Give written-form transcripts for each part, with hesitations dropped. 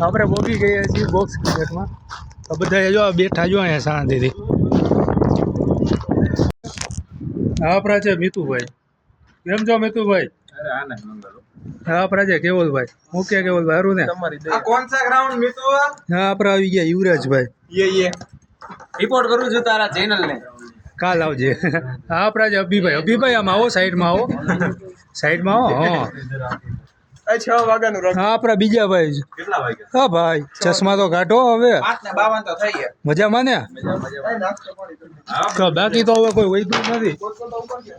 આપણે પહોંચી ગયા છીએ બોક્સ ક્રિકેટમાં. તો બધા જો બેઠા જો અહીંયા શાંતિથી. આપણા છે મિતુભાઈ. કેમ છો મિતુભાઈ? અરે આનંદ મંગળ. આપણા છે કેવલભાઈ. મુખ્ય કેવલભાઈ હારું ને? આ કોણ સા ગ્રાઉન્ડ મિતુ? હા આપણે આવી ગયા યુવરાજભાઈ. યે રિપોર્ટ કરું છું તારા ચેનલ ને. કાલ આવજે. આપણા છે અભિભાઈ. અભિભાઈ આમ આવો, સાઈડમાં આવો. સાઈડમાં આવો. હા 6 વાગ્યાનું રખ. હા આપણા બીજા ભાઈ છે. કેટલા વાગ્યા? હા ભાઈ ચશ્મા તો કાઢો હવે. 5:52 તો થઈ ગયા. મજામાં ને? તો બાકી તો હવે કોઈ વૈતું નથી.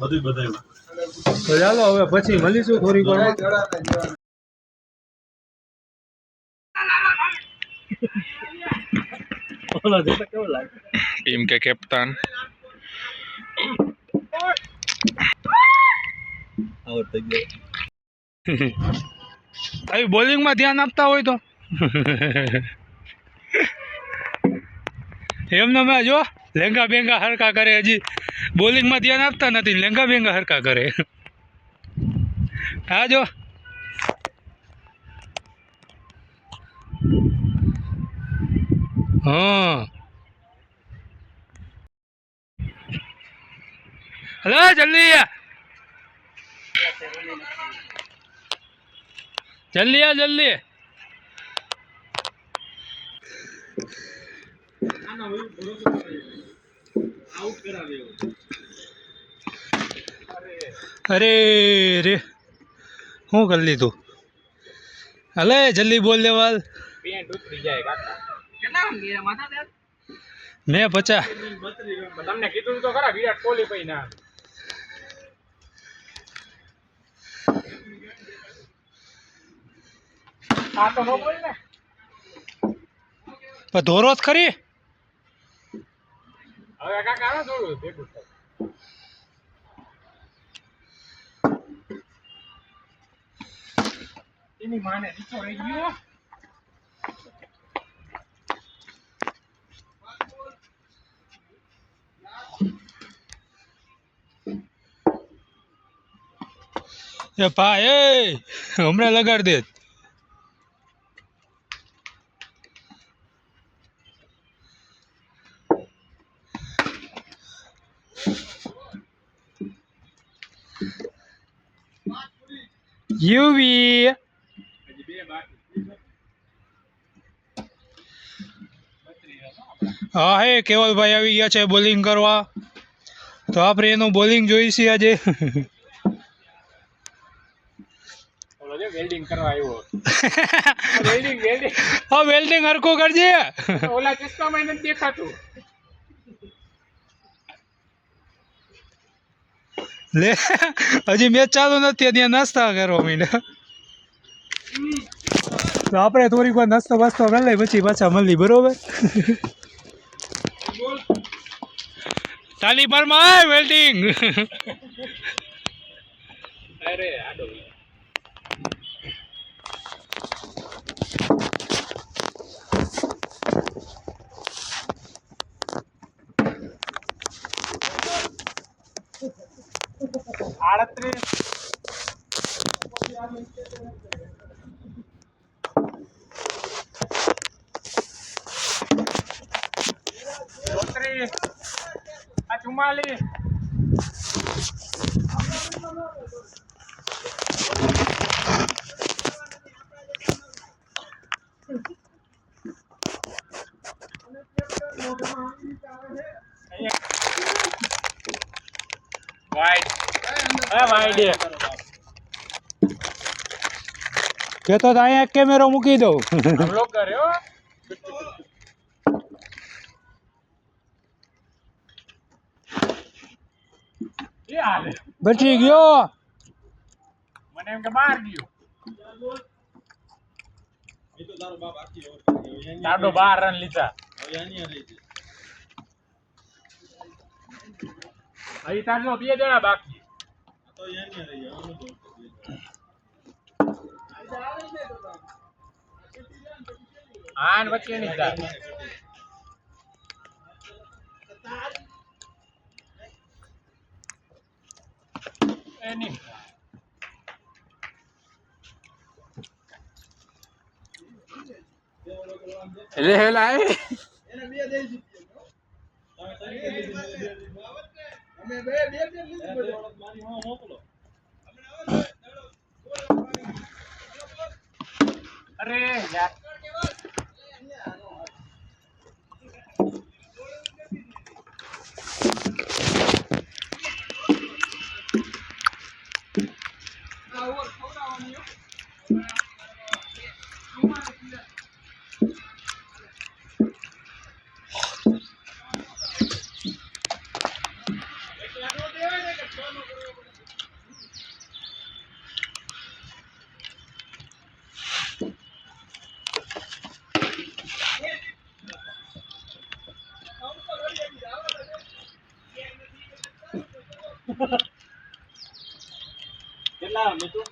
બધું બધાયું. તો ચાલો હવે પછી મળીશું થોડીક વાર. टीम के कैप्टन अभी बॉलिंग में ध्यान आपता हो तो એમને મેં જો લેંગા બેંગા હરકા કરે, હજી બોલિંગ માં ધ્યાન આપતા નથી, લેંગા બેંગા હરકા કરે. હા જો હા હલો જલ્દી જલ્દી આ જલ્દી. અરે રે શું કરી લીધું? હલે જલ્દી બોલ દેવાલ. મેં 50. તમને કીધું તો ખરા વિરાટ કોહલી પછી ના આ તો નો બોલ ને પણ ધોરો જ ખરી. હવે કાકા આનો થોડું ભેગું થાય. એની માને નીચો રહી ગયો. એ ભાઈ હમણાં લગાડ દે. યુવી હા હે કેવલભાઈ આવી ગયા છે બોલિંગ કરવા. તો આપણે એનું બોલિંગ જોઈશે આજે. વેલ્ડિંગ કરવા આવ્યો. વેલ્ડિંગ વેલ્ડિંગ હા વેલ્ડિંગ હરખું કરજે. ઓલા ચશ્મામાં નથી દેખાતું. લે હજી મેચ ચાલુ નથી ત્યાં નાસ્તા કરવા માંડ્યા. તો આપણે થોડીક વાર નાસ્તો બાસ્તો કરી લઈએ પછી પાછા મળી. બરોબર તાલી પરમાં વેલ્ડિંગ. અરે આડો 38 વાઈડ વાઈડ કે તો અહીંયા કેમેરો મૂકી દઉં. બ્લોક કર્યો. બચી ગયો. મને એમ કે બહાર ગયો. તાડો 12 રન લીધા. અહીં તારનો 2 જણા બાકી. આન વચ્ચે ની જાય. એની લે હેલા એ અરે યાર કેટલા મિતુ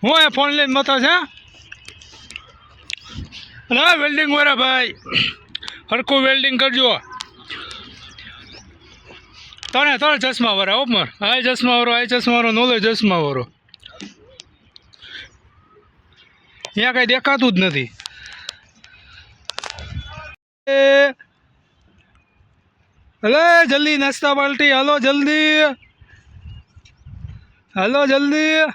હું એ ફોન લઈને મતો છે ના વેલ્ડિંગ વાળા ભાઈ હરખું વેલ્ડિંગ કરજો તને ચશ્મા વાળા ઉપમર આ ચશ્મા વાળો નોલો ચશ્મા વાળો અહીંયા કઈ દેખાતું જ નથી અલે જલ્દી નાસ્તા પાલટી હાલો જલ્દી